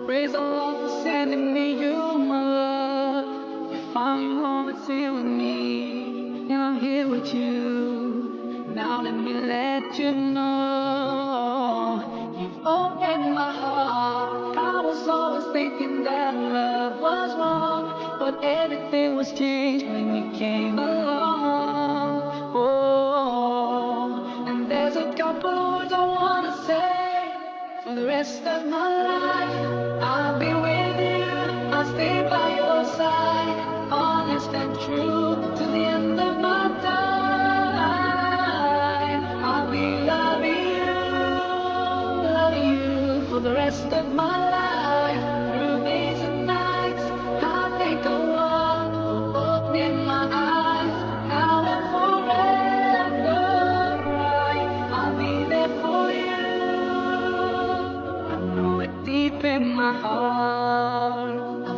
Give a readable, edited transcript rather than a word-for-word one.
Praise the Lord for sending me you, my love. You found your home, it's here with me, and I'm here with you. Now let me let you know you've opened my heart. I was always thinking that love was wrong, but everything was changed when you came along. Oh, and there's a couple words I wanna say. For the rest of my life, I'll be with you. I'll stay by your side, honest and true to the end of my time. I'll be loving you for the rest of my life. Through days and nights, I'll thank the one who opened my eyes. Now and forever, I'll be there for you. I know it deep in my heart.